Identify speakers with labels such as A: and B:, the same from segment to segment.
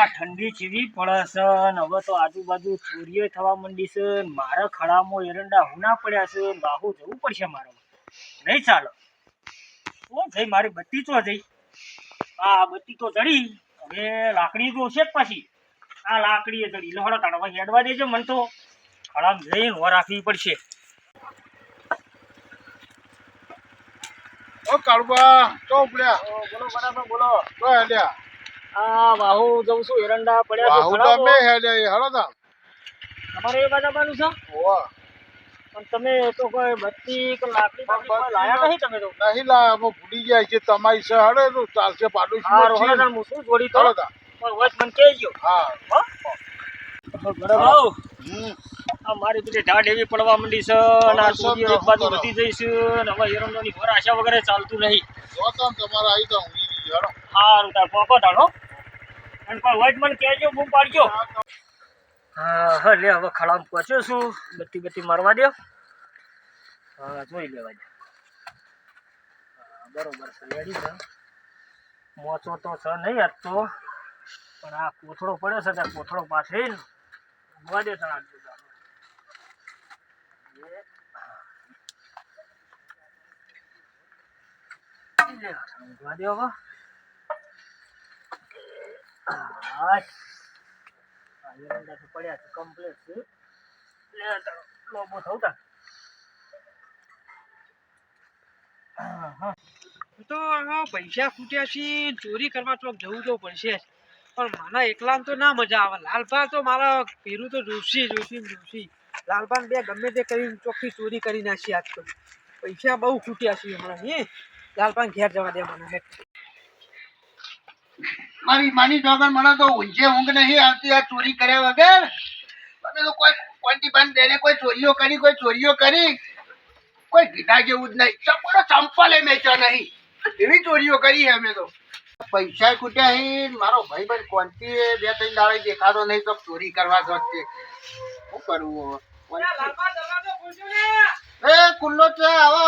A: ઠંડી ચીવી પડે છે ને હવે તો આજુબાજુ ચોરીઓ થવા માંડી છે ને મારા ખડામાં એરંડા હુના પડ્યા છે ને બાહુ જવું પડશે મારે નહીં ચાલો ઓ જઈ મારી બત્તી તો જઈ આ બત્તી તો જડી હવે લાકડી તો છે જ પાછી આ લાકડી એ જડી લહડો તાણવા હેડવા દેજો મને તો ખડામાં જઈને વો રાખવી પડશે
B: ઓ કાળુબા તો ઉપડ્યા
A: બોલો બરાબર બોલો
B: તો હેડ્યા
A: આ વાહુ જઉં છું એરંડા પડ્યા છે
B: વાહુ તમે હેડ્યા હળો તા
A: તમારે એ બાજુ છે
B: ઓવા
A: પણ તમે તો કોઈ બત્તી કે લાકડી કોઈ લાયા નહીં તમે તો
B: નહીં લાયા અમે ભૂલી ગયા છે તમારી છે હળે તો ચાલશે પાડું
A: હા રોહણ હું શું જોડી તો
B: હળો તા
A: પણ વચ મને કહેજો
B: હા
A: બરાબર આ મારી પેલી ઢાઢ એવી પડવા માંડી છે અને આ સૂર્ય એક બાજુ વધી જઈશ અને હવે એરંડોની ઘર આશા વગેરે ચાલતું નહીં
B: જો તમ તમારે આવી તો હું હળો
A: સારું તાર પોકો તાણો અને કોઈ વચ મને કહેજો બૂમ પાડજો હા લે હવે ખડામાં પહોંચ્યો છું બત્તી મારવા દો હા જોઈ લેવા દે બરોબર છે રેડી છે મોચો તો છે નહીં આજ તો પણ આ કોથળો પડ્યો છે ત્યાં કોથળો પાસે ઉભવા દે તણા ઉભવા દે હવે પડ્યા છે કમ્પ્લીટ છે લોબો થતા
C: તો પૈસા ખૂટ્યા છે ચોરી કરવા ચોક જવું તો પડશે પણ મને એકલા તો ના મજા આવે લાલભા તો મારા પેરું તો જોશી લાલભા બે ગમે તે કરીને ચોખ્ખી ચોરી કરી નાખી આજ તો પૈસા બહુ ખૂટ્યા છે હમણાં હે લાલભા ઘેર જવા દે મને
B: મારી માની જોગન મને તો ઊંઘે ઊંઘ નહીં આવતી આ ચોરી કર્યા વગર મને તો કોઈ કોઈની બંધ દેને કોઈ ચોરીઓ કરી કોઈ ગીધા જેવું જ નહીં ચપડો ચંપલ એ મેચો નહીં એવી ચોરીઓ કરી અમે તો પૈસા ખૂટ્યા હી મારો ભાઈ બંધ કોનથી બે ત્રણ દાડે દેખાતો નહીં તો ચોરી કરવા જ છે શું કરવું એ ખુલ્લો છે આવો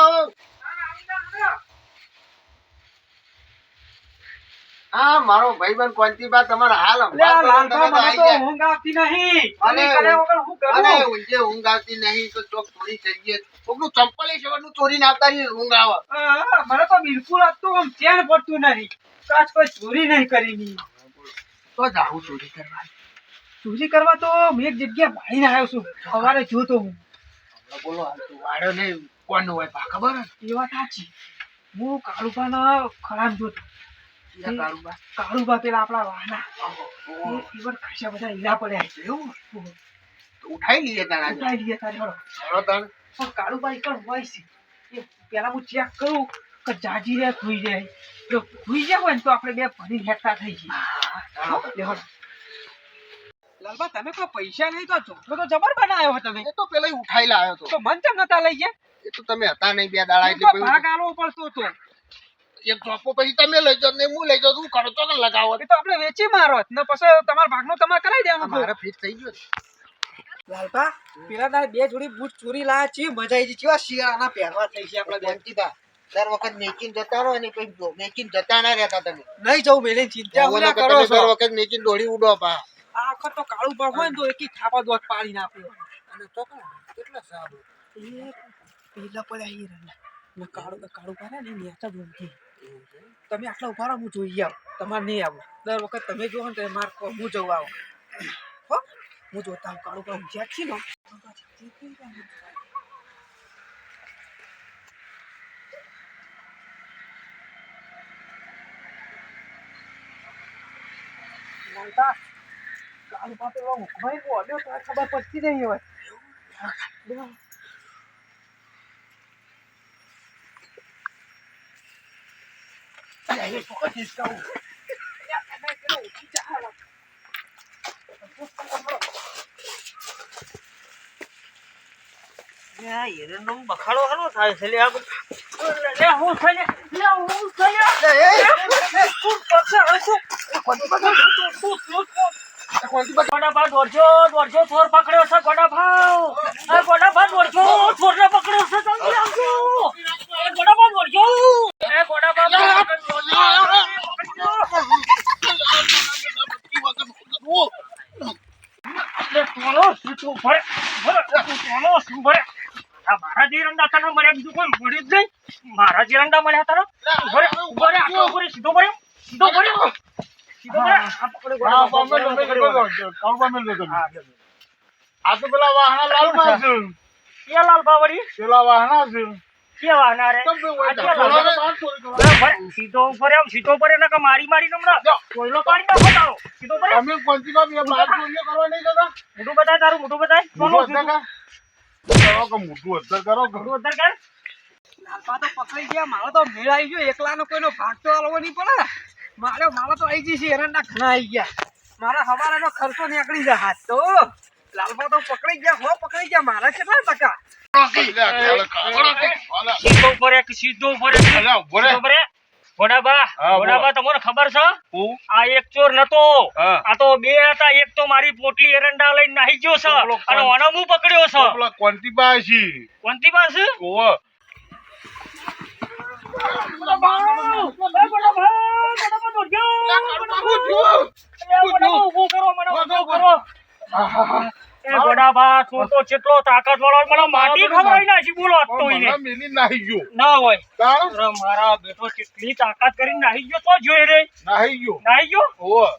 B: હા મારો ભાઈ બંધ કોનથી બા તમારા હાલ
C: ઊંઘ આવતી નહીં
B: ઊંઘ આવતી નહીં તો ચોક ચોરી કરીએ કોકનું ચંપલ સેવાનું ચોરી નાખતા ઊંઘ આવે
C: મને તો બિલકુલ આપતું આમ ચેન પડતું નહીં તો આજ કોઈ ચોરી નહીં કરી
B: તો જાઉં ચોરી કરવા
C: તો મેં એક જગ્યા ભાઈને આવ્યો છું સવારે જોતો હું
B: બોલો વાળો ને કોણ હોય પા ખબર
C: એ વાત સાચી હું કાળુબાના ખરાબ જોતો કાળુબા પેલા આપણા વાહના ઈવન ખાસા બધા હીરા પડ્યા છે એવું
B: ઉઠાઈ લઈએ તારા
C: પણ કાળુબા એક હોય છે એ પેલા હું ચેક કરું કે જાજી રે ખુઈ જાય જો ખુઈ જાય હોય ને તો આપણે બે ભરી હેઠા થઈ જઈએ લાલબા તમે કોઈ પૈસા નહીં તો ઝોપડો તો જબર બનાવ્યો હતો તમે
B: એ તો પેલા ઉઠાઈ લાવ્યો
C: તો મન કેમ નતા લઈ ગયા
B: એ તો તમે હતા નહીં બે દાડા એટલે
C: ભાગ આલવો પડતો હતો
B: એક ચોપો પછી તમે લઈ જાઓ ને હું લઈ જાઉં તું કરો તો લગાવો
C: એ તો આપણે વેચી મારો ને પછી તમારા ભાગનો તમારે કરાવી દેવાનું
B: મારે ફિટ થઈ ગયો
C: લાલબા પેલા તારે બે જોડી બૂટ ચોરી લાયા છે મજા આવી કેવા શિયાળાના પહેરવા થઈ છે આપણે
B: બેંકીતા દર વખત મેચિંગ જતા રહો ને પછી મેચિંગ જતા ના રહેતા તમે
C: નહીં જવું મેલે ચિંતા ના કરો છો
B: દર વખત મેચિંગ દોડી ઉડો પા
C: આ વખત તો કાળું ભાગ હોય ને તો એકી થાપા દોટ પાડી નાખ્યો
B: અને તો કેટલા સારું
C: એ પેલા પડ્યા હીરા ને કાળું પાડે ને નેતા જોઈ તમે આટલા ઉભા રહો હું જોઈ આવું તમારે નહીં આવું દર વખત તમે જો ને તો મારે હું જવું આવું હો હું જોતા હું કાળું ભાગ જ્યાં છે ને કાળું ભાગ એવા ઉઘમાઈ બોલ્યો તો ખબર પડતી નહીં હોય
A: બખાડો હાલો થાય છે ગોડાભા દોડજો થોર પકડ્યો છે ગોડાભા દોડજો થોરને પકડ્યો છે જલ્દી આવજો ગોડાભા દોડજો ગોડાભા આ મારા જે રંડા તને મળ્યા બીજું કોઈ મળ્યું જ નહીં. મારા જે રંડા મળ્યા તને ઉભો રે, આટલો ઉભો રે, સીધો ભર્યો. આ પકડો ગોળા
D: હા,
A: બાપા,
D: બાપા,
A: પકડો, પકડો.
D: આ તો પેલા વાહણા લાલપા છે.
A: ક્યાં લાલપા વળી?
D: પેલા વાહણા છે.
A: ક્યાં વાહના રે?
D: કેમ ભાઈ હોય?
A: આ ક્યાં લાલપા?
D: ચોરાને બહાર ચોરી કરવા.
A: બરાબર. સીધો ઉપર એમ, સીધો ઉપર એને કે મારી હમણાં કોયલો પાડી નાખો તારો. સીધો ઉપર એમ.
D: અમે કોંચીમાં બે બહાર ચોરીઓ કરવા નહીં જતા?
A: મોઢું બતાય તારું, મોઢું બતાય.
D: મોટું
A: કોનું
D: અધ્ધર કરો કે મોટું અધ્ધર કરો કે.
A: મોઢું અંદર કર.
C: લાલપા તો પકડાઈ ગયા, મારો તો મેળ આવી ગયો, એકલાનો કોઈનો ભાગ તો આલવો નહીં પડે. મારો તો આવી જશે, એરંડા ઘણા આવી ગયા. મારા હવારાનો ખર્ચો નીકળી જાય હાથ તો. લાલપા તો પકડાઈ ગયા, પકડાઈ ગયા. મારા કેટલા ટકા?
A: સીધો ઉપર એક, સીધો ઉપર એક.
D: અલ્યા, ઉભો રે.
A: સીધો ઉપર એક. ઘોડાબા,
D: હા, બોલ.
A: ઘોડાબા, તમને ખબર છે
D: હું?
A: આ એક ચોર નતો,
D: હા.
A: આ તો બે હતા. એક તો મારી પોટલી એરંડા લઈને નાહી ગયો છે
D: પેલો
A: અને ઓનો હું પકડ્યો છે.
D: પેલા કોંતીબા છે.
A: કોનથી પાસે?
D: ઓવે.
A: ઘોડાબા, ઘોડાબા તો ગયો. ઘોડાબા, ઊભો કરો, મને ઊભો કરો. એ ઘોડાબા, તું તો કેટલો તાકાતવાળો, મને માટી ખવડાવી નાખી, બોલો આજ તો એને.
D: મને મેલી નાહી ગયો.
A: ના હોય.
D: તાણ?
A: અરે મારા બેટો કેટલી તાકાત કરીને નાહી ગયો તો જોઈ રે.
D: નાહી ગયો.
A: નાહી ગયો?
D: ઓવે.